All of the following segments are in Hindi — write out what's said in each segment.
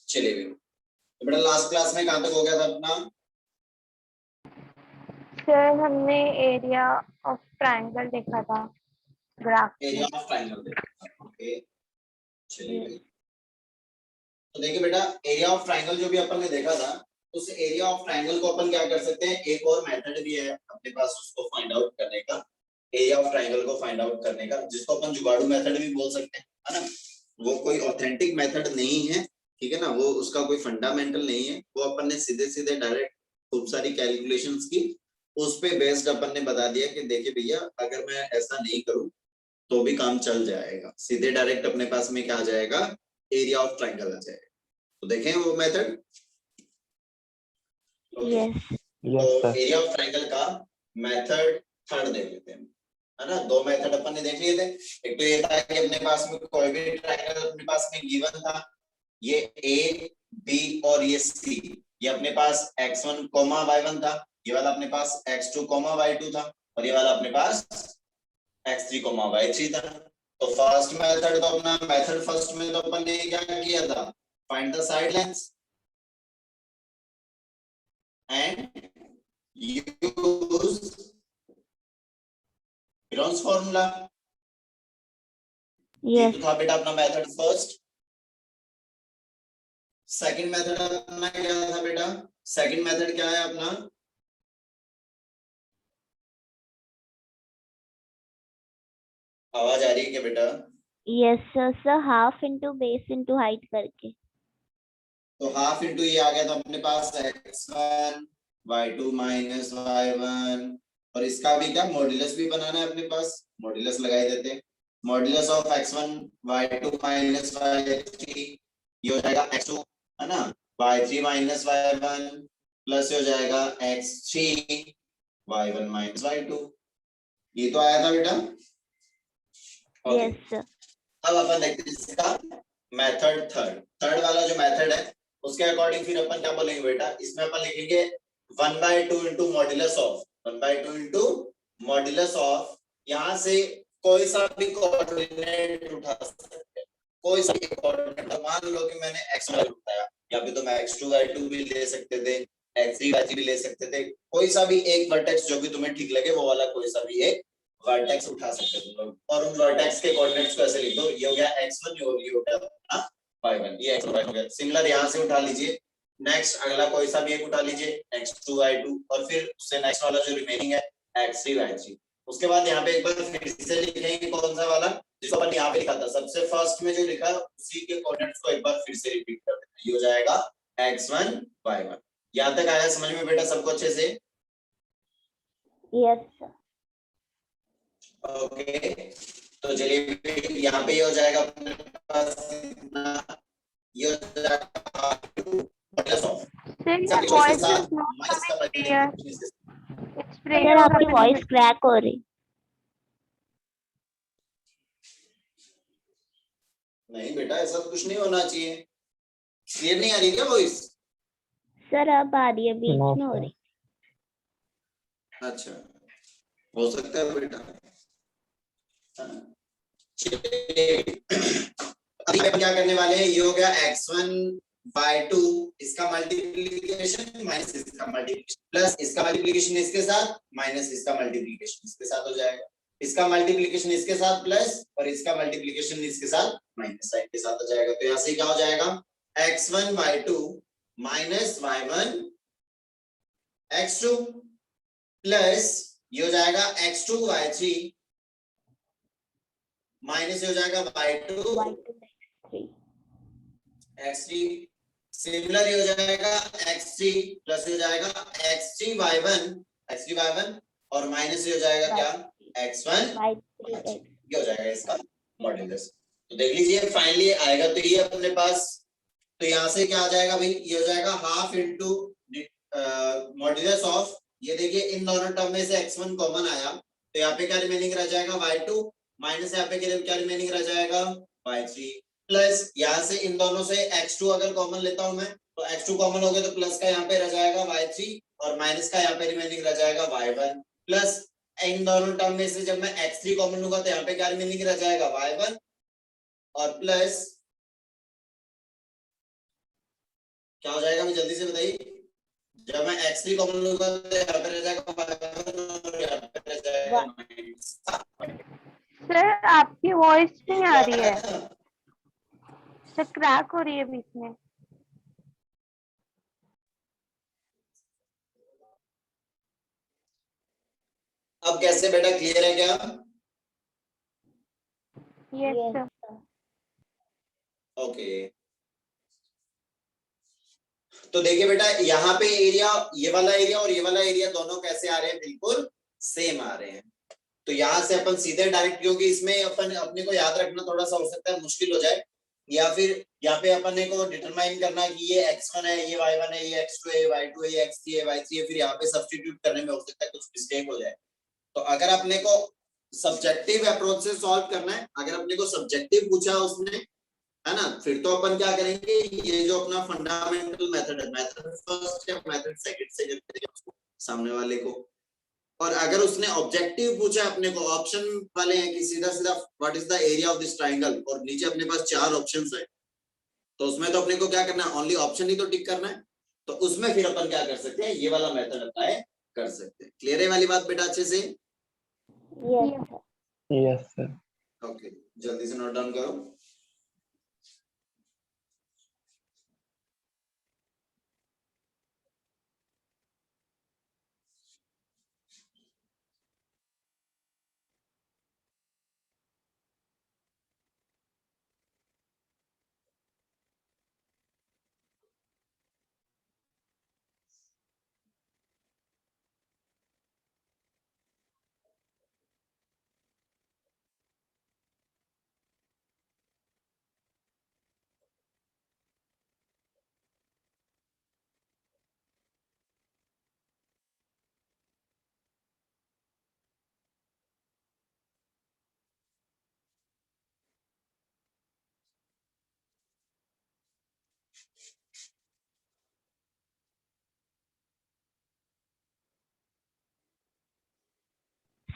चलिए भी तो बेटा लास्ट क्लास में कहाँ तक हो गया था अपना? सर हमने एरिया ऑफ ट्रायंगल देखा था ग्राफ में। एरिया ऑफ ट्रायंगल देखा। ओके चलिए भाई, तो देखिए बेटा एरिया ऑफ ट्रायंगल जो भी अपन ने देखा था, उस एरिया ऑफ ट्रायंगल को अपन क्या कर सकते हैं, एक और मेथड भी है अपने पास उसको फाइंड आउट करने का, एरिया ऑफ ट्रायंगल को फाइंड आउट करने का, जिसको अपन जुगाड़ू मेथड भी बोल सकते हैं, है ना। वो कोई ऑथेंटिक मेथड नहीं है, ठीक है ना, वो उसका कोई फंडामेंटल नहीं है, वो अपन ने सीधे सीधे डायरेक्ट खूब सारी कैलकुलेशंस की, उस पे बेस्ड अपन ने बता दिया कि देखिए भैया अगर मैं ऐसा नहीं करूं तो भी काम चल जाएगा, सीधे डायरेक्ट अपने पास में क्या आ जाएगा, एरिया ऑफ ट्रायंगल आ जाएगा। तो देखें वो मेथड। तो एरिया ऑफ ट्रायंगल का मेथड थर्ड देख लेते हैं, है ना। दो मेथड अपन ने देख लिए थे, एक तो ये था कि अपने पास में कोई भी ट्रायंगल अपने पास में गिवन था, ये ए बी और ये सी, ये अपने पास x1 y1 था, ये वाला अपने पास x2 y2 था, और ये वाला अपने पास x3 y3 था। तो फर्स्ट मेथड तो अपना मेथड फर्स्ट में तो अपन ने क्या किया था, find the side lengths and use Heron's formula। ये तो था बेटा अपना मेथड फर्स्ट। सेकंड मेथड अपना क्या था बेटा, सेकंड मेथड क्या है अपना, आवाज आ रही है क्या बेटा? Yes sir, half into base into height करके। तो हाफ इंटू ये आ गया तो अपने पास x1 y2 माइनस y1, और इसका भी क्या मॉड्यूलस भी बनाना है अपने पास, मॉड्यूलस लगाई देते हैं, modulus of x1 y2 minus y3, ये हो जाएगा x2, है ना, y3 माइनस y1 प्लस हो जाएगा x3 y1 माइनस y2। ये तो आया था बेटा। Yes sir. अब अपन देखते हैं इसका मेथड थर्ड वाला जो मेथड है उसके अकॉर्डिंग फिर अपन क्या बोलेंगे बेटा, इसमें अपन लिखेंगे 1/2 into modulus of 1/2 into modulus of, यहाँ से कोई सा भी कोऑर्डिनेट उठा सकते हैं, कोई सा भी कोऑर्डिनेट। मान लो कि मैंने x1 उठाया, या फिर तो मैं x2 y2 भी ले सकते थे, x3 y3 भी ले सकते थे, कोई सा भी एक वर्टेक्स जो भी तुम्हें ठीक लगे वो वाला कोई सा भी एक वर्टेक्स उठा सकते हो तुम लोग, और उन वर्टेक्स के कोऑर्डिनेट्स को ऐसे लिख दो, ये हो गया x1 और ये हो गया y1, ये x1 y1 हो गया। सिमिलर यहाँ से उठा लीजिए, नेक्स्ट अगला कोई सा भी एक उठा लीजिए x2 y2, और फिर उससे नेक्स्ट वाला जो रिमेनिंग है x3 y3। उसके बाद यहाँ पे एक बार फिर से लिखेंगे कौन सा वाला जिसको अपन यहाँ पे लिखा था, सबसे फर्स्ट में जो लिखा उसी के कोऑर्डिनेट्स को एक बार फिर से रिपीट कर देते हैं, ये हो जाएगा x1 y1। यहाँ तक आया समझ में बेटा सबको अच्छे से? Yes sir. ओके तो चलिए यहाँ पे ये हो जाएगा अपने पास इतना, ये हो जाएगा सर आपकी वॉइस क्रैक हो रही। नहीं बेटा ऐसा तो कुछ नहीं होना चाहिए, क्लियर नहीं आ रही क्या वॉइस? सर अब आ रही है, बीच में हो रही। अच्छा हो सकता है बेटा। अभी अपन क्या करने वाले हैं, ये हो गया x1 y2, इसका मल्टीप्लिकेशन माइनस इसका मल्टीप्लिकेशन प्लस इसका मल्टीप्लिकेशन इसके साथ माइनस इसका मल्टीप्लिकेशन इसके साथ हो जाएगा, इसका मल्टीप्लिकेशन इसके साथ प्लस और इसका मल्टीप्लिकेशन इसके साथ माइनस साइन के साथ हो जाएगा। तो यहाँ से क्या हो जाएगा x1 y2 minus y1 x2 plus ये हो जाएगा x2 y3 माइनस हो जाएगा y2 x3, सिमिलर हो जाएगा x3 प्लस हो जाएगा x3 y1 और माइनस हो जाएगा क्या x1 ये हो जाएगा इसका मॉड्यूलस। तो देख लीजिए फाइनली आएगा तो ये अपने पास, तो यहाँ से क्या आ जाएगा भाई, ये हो जाएगा हाफ इंटू मॉड्यूलस ऑफ, ये देखिए इन दोनों टर्म में से x1 कॉमन आया तो यहाँ पे क्या रिमेनिंग रह जाएगा y2 माइनस यहाँ पे क्या रिमेनिंग रह जाएगा y3 प्लस यहाँ से इन दोनों से x2 अगर कॉमन लेता हूं मैं तो x2 कॉमन हो गया तो प्लस का यहाँ पे रह जाएगा y3 और माइनस का यहाँ पे रिमेनिंग रह जाएगा y1 प्लस इन दोनों टर्म में से जब मैं x3 कॉमन लूंगा तो यहाँ पे क्या रिमेनिंग रह जाएगा y1 और प्लस क्या हो जाएगा, मैं जल्दी से बताइए। जब मैं x3 कॉमन लूंगा तो यहाँ पे रह जाएगा y1 और यहाँ पे रह जाएगा -7। सर आपकी वॉइस नहीं आ याद रही आया है, था? सर क्रैक हो रही है बीच में। अब कैसे बेटा, क्लियर है क्या? Yes Yes, sir. sir. Okay, तो देखिए बेटा यहाँ पे एरिया, ये वाला एरिया और ये वाला एरिया दोनों कैसे आ रहे हैं, बिल्कुल सेम आ रहे हैं। तो यहाँ से अपन सीधे डायरेक्ट, क्योंकि इसमें अपन अपने को याद रखना थोड़ा सा हो सकता है मुश्किल हो जाए, या फिर यहाँ पे अपन को डिटरमाइन करना कि ये x1 है, ये y1 है, ये x2 है, y2 है, ये x3 है, y3 है, फिर यहाँ पे सब्स्टिट्यूट करने में हो सकता है कुछ मिस्टेक हो जाए। तो अगर अपने को सब्जेक्टिव अप्रोच से सॉल्व करना है, अगर अपने को सब्जेक्टिव पूछा उसने, है ना, फिर तो अपन क्या करेंगे, ये जो अपना फंडामेंटल मेथड है, मेथड फर्स्ट या मेथड सेकंड से करते हैं सामने वाले को। और अगर उसने ऑब्जेक्टिव पूछा अपने को, ऑप्शन वाले हैं कि सीधा सीधा what is the area of this triangle, और नीचे अपने पास 4 ऑप्शंस है, तो उसमें तो अपने को क्या करना है, ओनली ऑप्शन ही तो टिक करना है। तो उसमें फिर अपन क्या कर सकते हैं, ये वाला मेथड अप्लाई कर सकते हैं। क्लियर है वाली बात बेटा अच्छे से? Yes, sir. Yes, sir. Okay, जल्दी से नोट डाउन करो।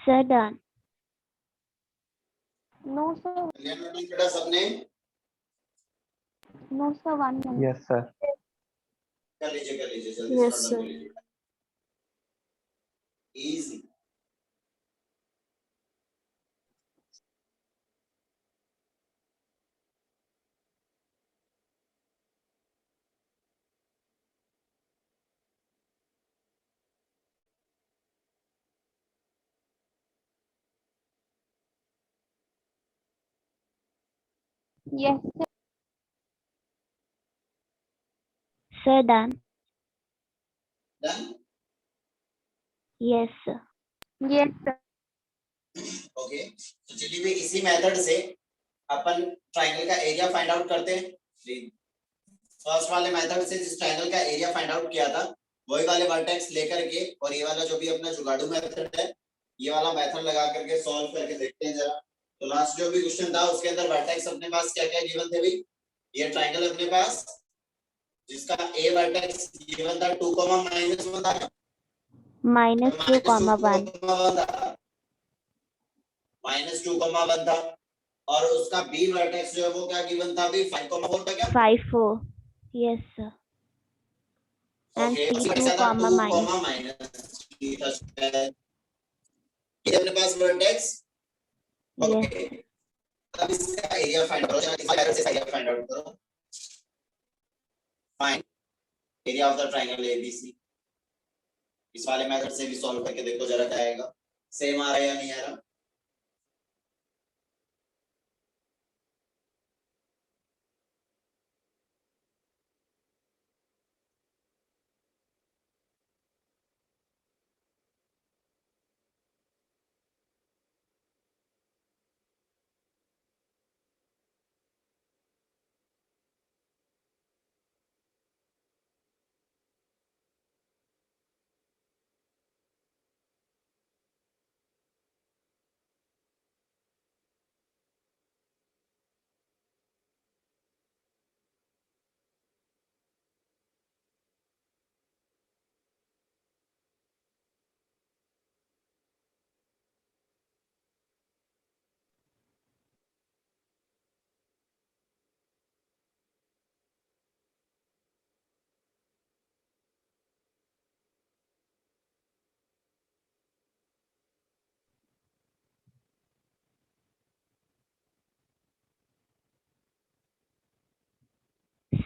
Sir, done. No sir, clear note down बेटा सबने? No sir, 1 minute. Yes, sir. कर लीजिए जल्दी से Yes, नोट sir. डाउन कर लीजिए। Easy. Yes sir. Sir, done. Done. Yes, sir. Yes sir. Okay, तो चलिए भी इसी मेथड से अपन ट्रायंगल का एरिया फाइंड आउट करते हैं। फर्स्ट वाले मेथड से जिस ट्रायंगल का एरिया फाइंड आउट किया था, वही वाले वर्टेक्स लेकर के, और ये वाला जो भी अपना जुगाड़ू मेथड है, ये वाला मेथड लगा करके सॉल्व करके देखते हैं जरा। तो लास्ट जो भी क्वेश्चन था उसके अंदर वर्टेक्स अपने पास क्या क्या गिवन थे भाई, ये ट्रायंगल अपने पास जिसका ए वर्टेक्स गिवन था 2, -1 था, -2, -1. -2, -1 था, और उसका बी वर्टेक्स जो है वो क्या गिवन था अभी, 5, 4 था क्या? 5, 4. Yes, sir. And okay, C2, -2, -3. -3 था। ये अपने पास वर्टेक्स। Yes. ओके, अब इसका एरिया फाइंड करो, इस मेथड से एरिया फाइंड आउट करो। Find area of the triangle ABC. इस वाले मेथड से भी सॉल्व करके देखो जरा क्या आएगा, सेम आ रहा है या नहीं आ रहा।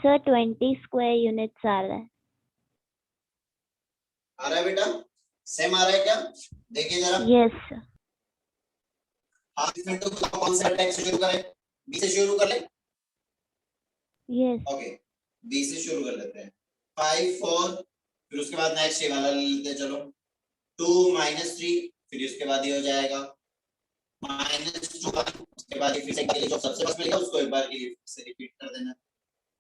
सर 20 स्क्वायर यूनिट्स आ रहा है। आ रहा है बेटा, सेम आ रहा है क्या? देखिए जरा। Yes sir. हाफ इंटू कौन सा टैक्स शुरू करें? बी से शुरू कर ले। यस। ओके, बी से शुरू कर लेते हैं। 5 4, फिर उसके बाद नेक्स्ट ये वाला ले लेते हैं। चलो 2 -3, फिर उसके बाद ये हो जाएगा -2 उसके बाद फिर से के लिए जो सबसे फर्स्ट मिलेगा उसको एक बार के लिए फिर से रिपीट कर देना।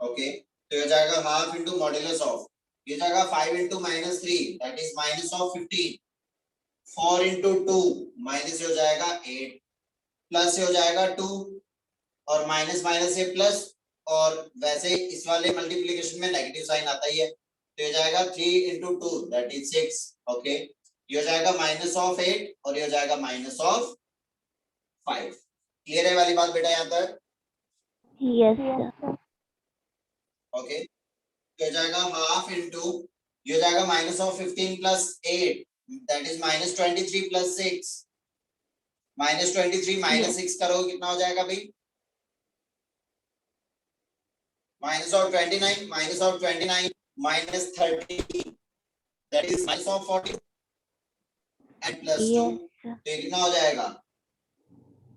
ओके, तो ये जाएगा हाफ इंटू मॉड्यूलस ऑफ, ये जाएगा 5 into -3 that is minus of 15, 4 into 2 minus हो जाएगा 8, प्लस हो जाएगा 2, और माइनस माइनस से प्लस, और वैसे इस वाले मल्टीप्लिकेशन में नेगेटिव साइन आता ही है, तो ये जाएगा 3 इंटू 2 दैट इज 6। ओके, ये हो जाएगा माइनस ऑफ 8 और ये हो जाएगा माइनस ऑफ 5। क्लियर है वाली बात बेटा यहाँ तक? Yes yes sir. Sir. Okay, तो जाएगा हाफ इंटू, ये जाएगा minus of 15 plus 8 that is minus 23 plus 6, minus 23 minus 6 करोगे कितना हो जाएगा भाई? Minus of 29 minus of 29 minus 30 that is minus of 40 and plus 2, yes sir. तो ये कितना हो जाएगा?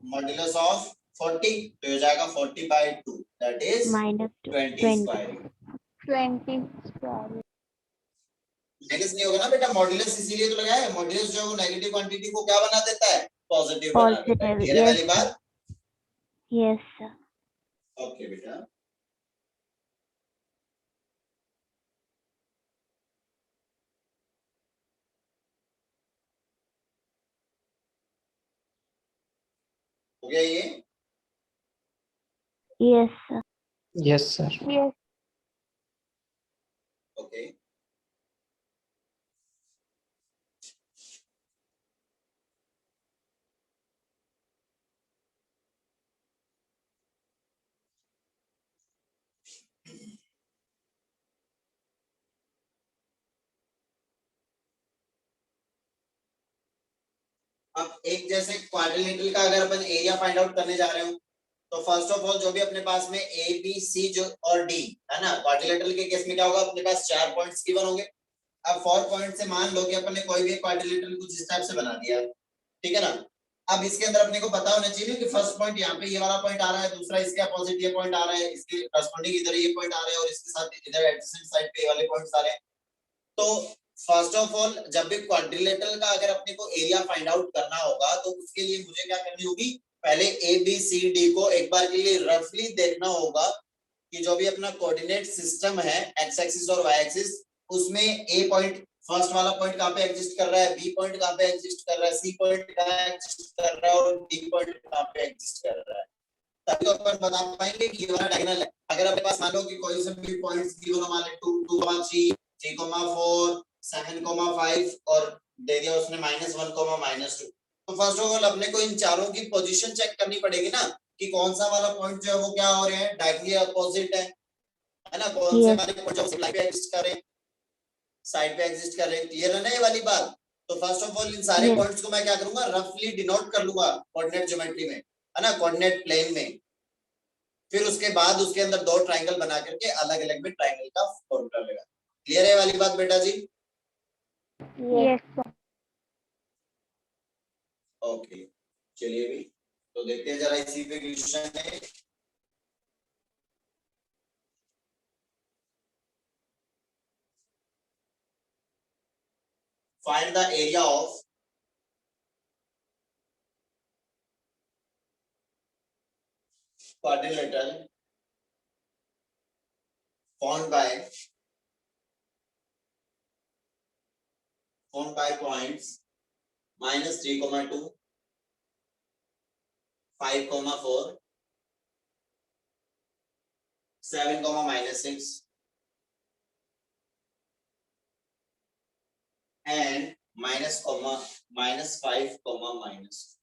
मॉड्यूलस ऑफ 40, तो ये जाएगा 40/2 that is minus 20 20। Square. 20 square. Minus नहीं होगा ना बेटा, मॉड्यूलस इसीलिए तो लगाया है। मॉड्यूलस जो है वो नेगेटिव क्वांटिटी को क्या बना देता है? पॉजिटिव बना देता है। पॉजिटिव। क्लियर है यस वाली बात? Yes sir. ओके बेटा, हो गया ये? Yes sir. Yes, sir. Yes. Okay, अब एक जैसे क्वाड्रिलेटरल का अगर अपन एरिया फाइंड आउट करने जा रहे हो, तो फर्स्ट ऑफ ऑल जो भी अपने पास में ए बी सी जो और डी है ना, क्वाड्रिलेटरल के केस में क्या होगा? अपने पास 4 पॉइंट्स गिवन होंगे। अब 4 पॉइंट से मान लो कि अपन ने कोई भी क्वाड्रिलेटरल कुछ इस टाइप से बना दिया, ठीक है ना। अब इसके अंदर अपने को पता होना चाहिए कि फर्स्ट पॉइंट यहाँ पे ये वाला पॉइंट आ रहा है, दूसरा इसके अपोजिट ये पॉइंट आ रहा है, इसके करस्पॉन्डिंग इधर ये पॉइंट आ रहा है, और इसके साथ इधर एडजेसेंट साइड पे ये वाले पॉइंट्स आ रहे हैं। तो फर्स्ट ऑफ ऑल जब भी क्वाड्रिलेटरल का अगर अपने को एरिया फाइंड आउट करना होगा, तो उसके लिए मुझे क्या करनी होगी? पहले ए बी सी डी को एक बार के लिए रफली देखना होगा कि जो भी अपना कोऑर्डिनेट सिस्टम है एक्स एक्सिस और वाई एक्सिस, उसमें ए पॉइंट फर्स्ट वाला पॉइंट कहां पे एग्जिस्ट कर रहा है, बी पॉइंट कहां पे एग्जिस्ट कर रहा है, सी पॉइंट कहां एग्जिस्ट कर रहा है, और डी पॉइंट कहां पे एग्जिस्ट कर रहा है। तभी तो अपन बता पाएंगे कि ये वाला डायगोनल है। अगर अपने पास मान लो कि कोई से भी पॉइंट्स गिवन हो, मान ले 2 2, 3 3, 4 7, 5 और दे दिया उसने -1, -2, तो फर्स्ट ऑफ ऑल अपने को इन चारों की पोजीशन चेक करनी पड़ेगी ना, कि कौन सा वाला पॉइंट जो है वो क्या हो रहे हैं, डायरेक्टली अपोजिट है ना, कौन से Yes. वाले पॉइंट जो लाइन पे एग्जिस्ट कर रहे हैं, साइड पे एग्जिस्ट कर रहे हैं। क्लियर है ना ये वाली बात? तो फर्स्ट ऑफ ऑल इन सारे Yes. पॉइंट्स को मैं क्या करूंगा? रफली डिनोट कर लूंगा कोऑर्डिनेट ज्योमेट्री में, है ना, कोऑर्डिनेट प्लेन में। फिर उसके बाद उसके अंदर दो ट्रायंगल बना करके अलग अलग में ट्रायंगल का फॉर्मूला लगा। क्लियर है वाली बात बेटा जी? Yes sir. ओके, चलिए भी तो देखते हैं जरा इसी पे क्वेश्चन है। Find the area of quadrilateral formed by points -3, 2, 5, 4, 7, -6 and -5, -2.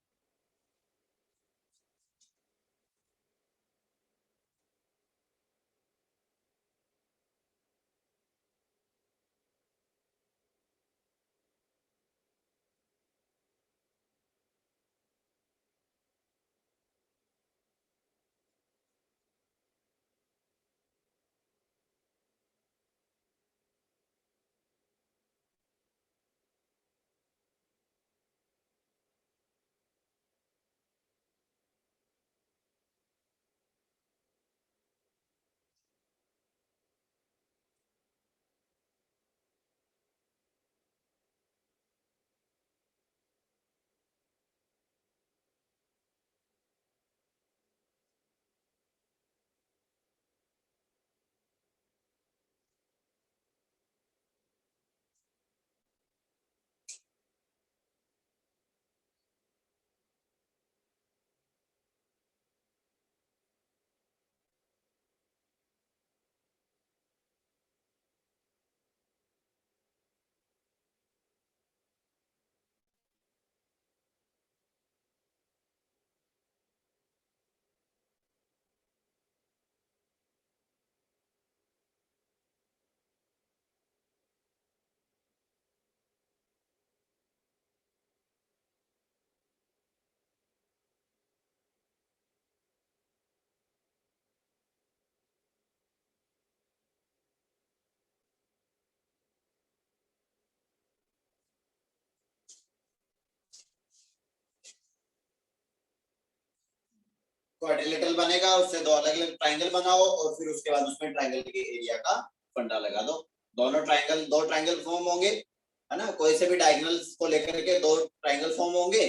Quadrilateral बनेगा, उससे दो अलग अलग ट्राइंगल बनाओ और फिर उसके बाद उसमें ट्राइंगल के एरिया का फंडा लगा दो। दो ट्राइंगल फॉर्म होंगे, है ना, कोई से भी डायगोनल्स को लेकर के दो ट्राइंगल फॉर्म होंगे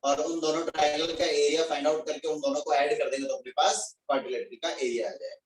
और उन दोनों ट्राइंगल का एरिया फाइंड आउट करके उन दोनों को ऐड कर देंगे तो अपने पास क्वाड्रिलेटरल का एरिया आ जाएगा।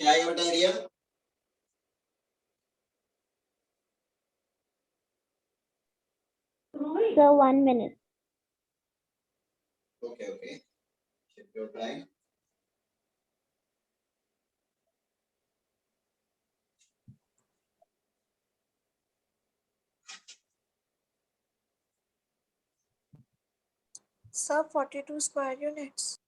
क्या है बेटा area? Sir, 1 minute. Okay. Check your time. Sir, 42 square units.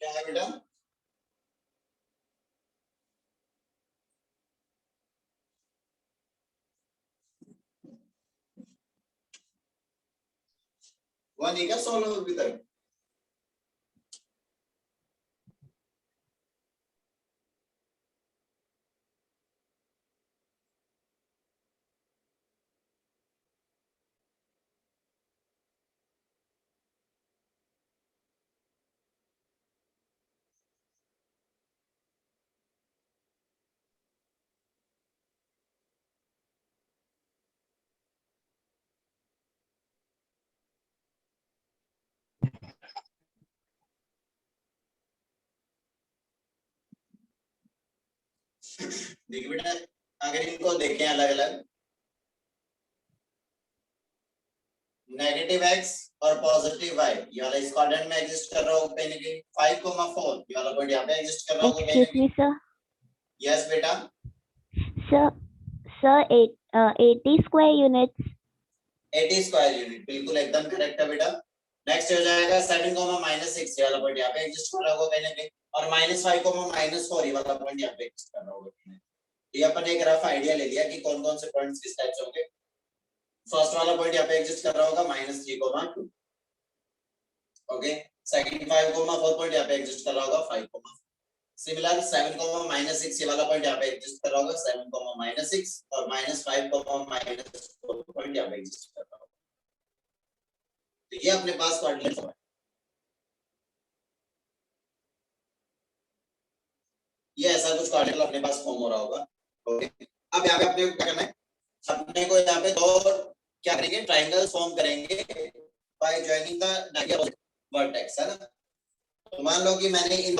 क्या है बेटा? वन ही क्या सॉल्व अभी तक? देखिए बेटा, अगर इनको देखें अलग अलग, नेगेटिव x और पॉजिटिव y, ये वाला इस क्वाड्रेंट में एग्जिस्ट कर रहा होगा कहीं ना कहीं। 5,4 ये वाला पॉइंट यहाँ पे एग्जिस्ट कर रहा होगा कहीं ना Excuse me, कहीं। sir. यस बेटा, Sir, 80 square units. 80 square unit बिल्कुल एकदम करेक्ट है बेटा। नेक्स्ट हो जाएगा 7 कोमा -6 ये वाला पॉइंट यहाँ पे एग्जिस्ट कर रहा होगा कहीं ना कहीं, और -5 कोमा -4 ये वाला पॉइंट यहाँ पे एग्जिस्ट कर रहा होगा। ये अपन एक रफ आइडिया ले लिया कि कौन कौन से पॉइंट्स किस टाइप से होंगे। फर्स्ट वाला पॉइंट यहाँ पे एग्जिस्ट कर रहा होगा -3 comma 2, okay. Second 5 comma 4 point यहाँ पे एग्जिस्ट कर रहा होगा 5 कोमा। सिमिलर 7 कोमा -6 ये वाला पॉइंट यहाँ पे एग्जिस्ट कर रहा होगा 7 कोमा -6, और -5 कोमा -4 पॉइंट यहाँ पे एग्जिस्ट कर रहा होगा। तो ये अपने पास कोऑर्डिनेट्स है, ये ऐसा कुछ कोऑर्डिनेट अपने पास फॉर्म हो रहा होगा, ओके। अब यहाँ पे अपने को क्या करना है, अपने को यहाँ पे दो क्या करेंगे, ट्रायंगल्स फॉर्म करेंगे bye joining the diagonal vertex, है ना। तो मान लो कि मैंने इन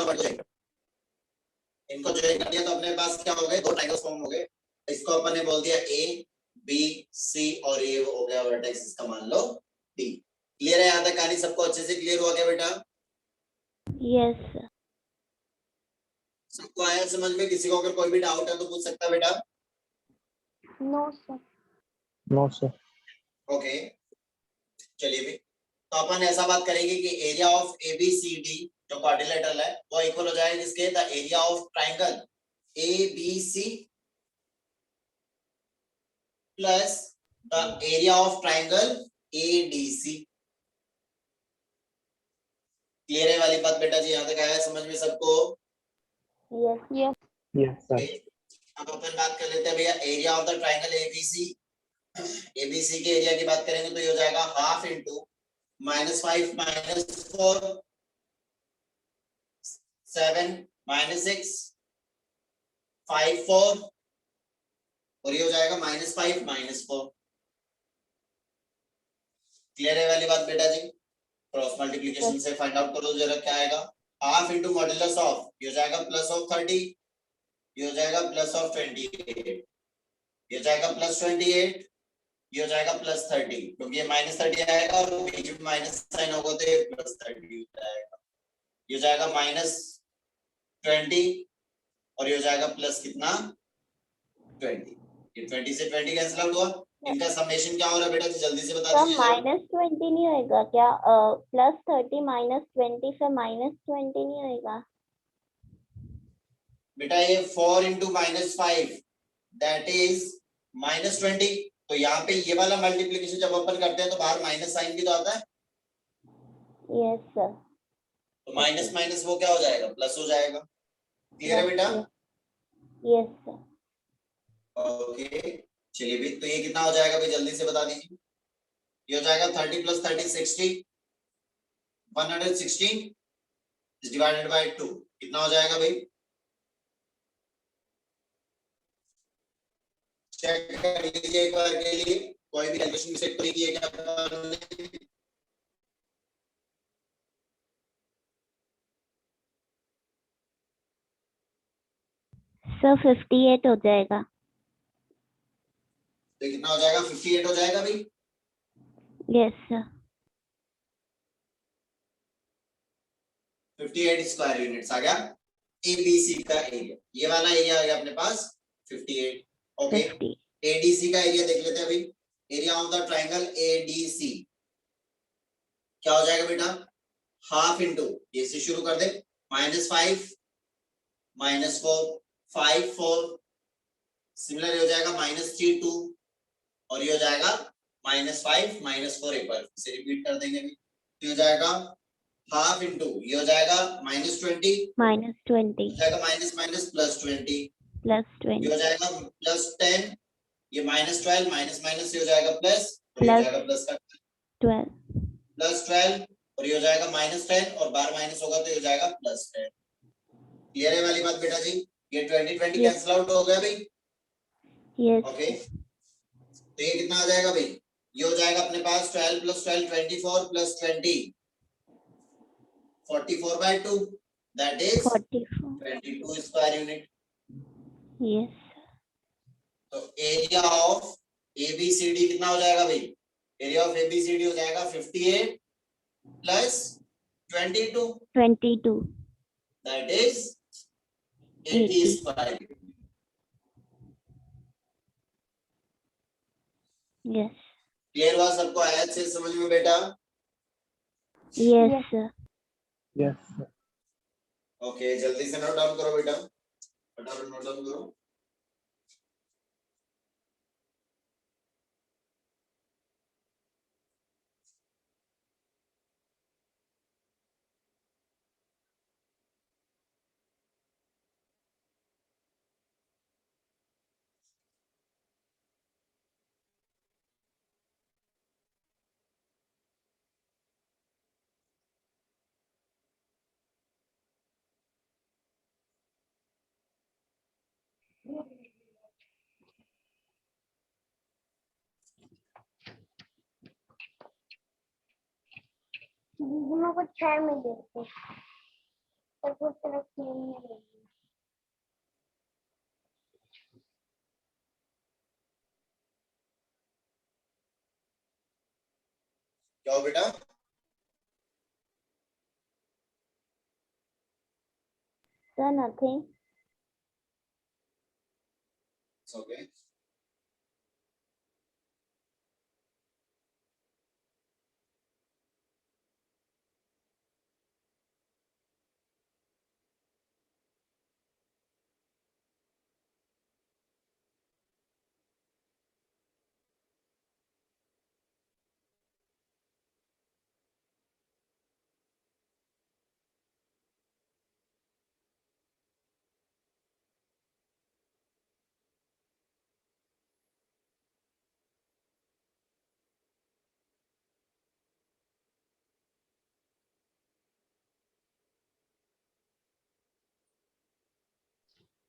इनको ज्वाइन कर दिया, तो अपने पास क्या हो गए, दो ट्रायंगल्स फॉर्म हो गए। इसको अपन ने बोल दिया ए बी सी, और ये हो गया वर्टेक्स इसका मान लो डी। क्लियर है यहाँ तक कहानी सबको अच्छे से क्लियर हुआ क्या बेटा? Yes sir. सबको आया समझ में? किसी को अगर कोई भी डाउट है तो पूछ सकता है बेटा। No sir. No sir. Okay चलिए भी, तो अपन ऐसा बात करेंगे कि एरिया ऑफ ABCD जो क्वाड्रिलेटरल है वो इक्वल हो जाएगा किसके, the area of triangle ABC plus the area of triangle ADC। Clear है वाली बात बेटा जी? यहाँ तक आया समझ में सबको? Yes yes. Yes sir. अब अपन बात कर लेते हैं भैया area of the triangle ABC। ABC के एरिया की बात करेंगे तो ये हो जाएगा हाफ इंटू -5 -4 7 -6 5 4, और ये हो जाएगा -5 -4। क्लियर है वाली बात बेटा जी? क्रॉस मल्टीप्लिकेशन से फाइंड आउट करो जरा क्या आएगा। हाफ इंटू मॉड्यूलस ऑफ, ये हो जाएगा +30, ये हो जाएगा +28, ये हो जाएगा +28, ये हो जाएगा +30, क्योंकि ये -30 आएगा और बीच में माइनस साइन होगा तो ये +30 हो जाएगा। ये हो जाएगा -20, और ये हो जाएगा प्लस कितना 20। ये 20 से 20 कैंसिल आउट हुआ। इनका समेशन क्या हो रहा है बेटा जी जल्दी से बता सर दीजिए। -20 नहीं होएगा क्या? +30 -20 से -20 नहीं होएगा बेटा ये 4 इंटू -5 दैट इज -20। तो यहाँ पे ये वाला मल्टीप्लिकेशन जब अपन करते हैं तो बाहर माइनस साइन भी तो आता है। Yes sir. तो माइनस माइनस वो क्या हो जाएगा, प्लस हो जाएगा। क्लियर है बेटा? Yes sir. ओके चलिए भी, तो ये कितना हो जाएगा भाई जल्दी से बता दीजिए। ये हो जाएगा 30 + 30 60, 116 डिवाइडेड बाय 2 कितना हो जाएगा भाई? चेक कर लीजिए एक बार के लिए, कोई भी कैलकुलेशन मिस्टेक तो नहीं की है क्या आपने? सर 58 हो जाएगा। तो कितना हो जाएगा? 58 हो जाएगा भाई। Yes sir. 58 स्क्वायर यूनिट्स आ गया ABC का एरिया। ये वाला एरिया आ गया अपने पास 58। ओके 50। ADC का एरिया देख लेते हैं अभी। Area of the triangle ADC क्या हो जाएगा बेटा? हाफ इंटू, ये से शुरू कर दे, -5 -4 5 4, सिमिलर ये हो जाएगा -3 2, और ये हो जाएगा -5 -4। एक बार से रिपीट कर देंगे भी, तो ये हो जाएगा हाफ इंटू, ये हो जाएगा -20 -20 हो जाएगा माइनस माइनस +20, +20 ये हो जाएगा +10, ये -12 माइनस माइनस ये हो जाएगा प्लस, और ये हो जाएगा प्लस का 12 +12, और ये हो जाएगा -10, और बार माइनस होगा तो ये हो जाएगा +10। क्लियर है वाली बात बेटा जी? ये 20 20 कैंसिल आउट हो गया भाई। यस। ओके तो ये कितना आ जाएगा भाई? ये हो जाएगा अपने पास 12 + 12 24 + 20 44/2 that is 44। 22 square unit. Yes. तो एरिया ऑफ ABCD कितना हो जाएगा भाई? एरिया ऑफ ABCD हो जाएगा 58 + 22 that is 80 square unit. Yes. Clear हुआ सबको? आया अच्छे समझ में बेटा? Yes, Yes. sir. Yes, sir. Okay जल्दी से नोट डाउन करो बेटा, फटाफट नोट डाउन करो। मेरे को 6 मिले थे, पर वो तरफ नहीं मिले। क्या हो बेटा? Sir, nothing. ओके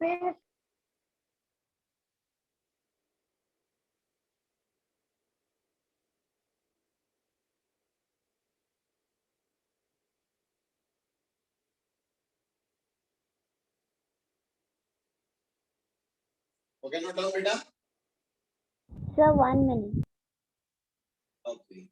फिर ओके नोट डाउन बेटा। Sir, 1 minute. Okay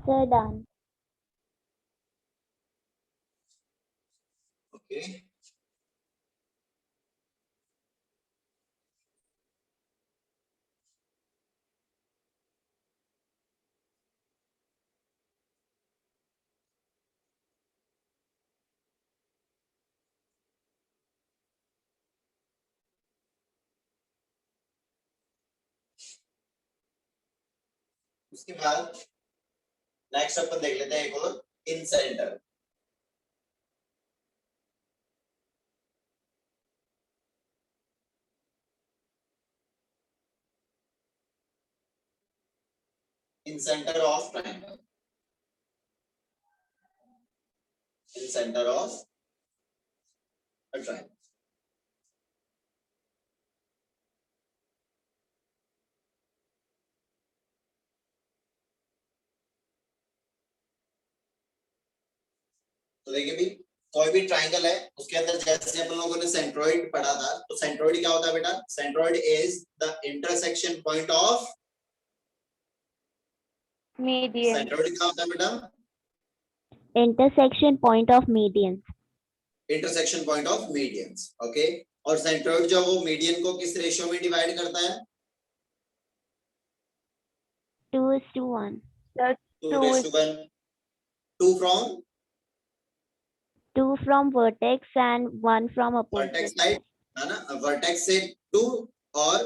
Sir, done. Okay उसके बाद नेक्स्ट अपन देख लेते हैं एक और incentre. Incentre of triangle, incentre of a triangle. तो देखिए भी कोई भी ट्रायंगल है उसके अंदर जैसे अपन लोगों ने सेंट्रोइड पढ़ा था, तो सेंट्रोइड क्या होता है बेटा? Centroid is the intersection point of, median. Centroid क्या होता है बेटा? Intersection point of medians. Intersection point of medians. Okay और सेंट्रोइड जो वो मीडियन को किस रेशियो में डिवाइड करता है? 2:1. 2:1। 2 from 2 from vertex and 1 from opposite vertex side, है ना? वर्टेक्स से 2 और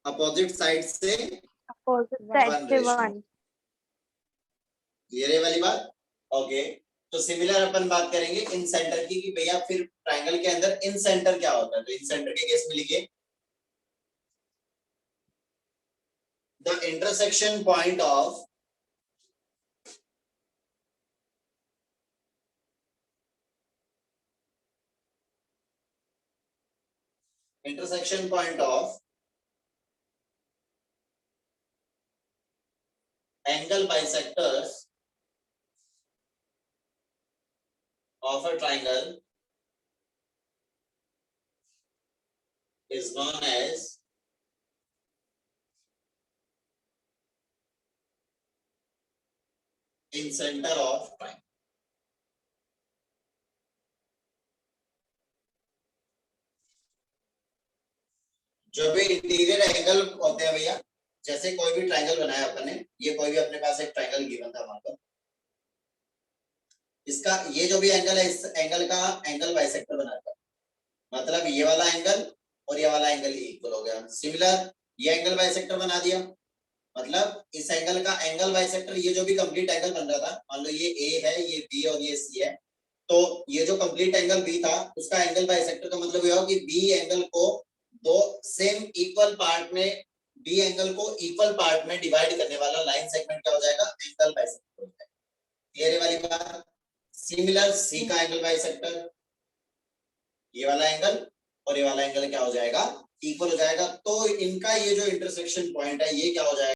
अपोजिट साइड से अपोजिट साइड 1 से रेशियो। 1। क्लियर है वाली बात? ओके तो सिमिलर अपन बात करेंगे इन सेंटर की कि भैया फिर ट्रायंगल के अंदर इन सेंटर क्या होता है। तो इन सेंटर के केस में लिखिए the intersection point of intersection point of angle bisectors of a triangle is known as in center of triangle. जो भी इंटीरियर एंगल होते हैं भैया, जैसे कोई भी ट्रायंगल बनाया अपन ने, ये कोई भी अपने पास एक ट्रायंगल गिवन था वहां पर, इसका ये जो भी एंगल है, इस एंगल का एंगल बाइसेक्टर बनाता है, मतलब ये वाला एंगल और ये वाला एंगल इक्वल हो गया। सिमिलर ये एंगल बाइसेक्टर बना दिया, मतलब इस एंगल का एंगल बाइसेक्टर, ये जो भी कंप्लीट एंगल बन रहा था, मान लो ये ए है, ये बी और ये सी है, तो ये जो कंप्लीट एंगल बी था उसका एंगल बाइसेक्टर का मतलब ये हुआ कि बी एंगल को दो सेम इक्वल पार्ट में, बी एंगल को इक्वल पार्ट में डिवाइड करने वाला लाइन सेगमेंट क्या हो जाएगा, एंगल बाइसेक्टर हो जाएगा। क्लियर है वाली बात। सिमिलर सी का एंगल बाइसेक्टर, ये वाला एंगल और ये वाला एंगल क्या हो जाएगा, इक्वल हो जाएगा। तो इनका ये जो इंटरसेक्शन पॉइंट है ये क्या हो जाएगा,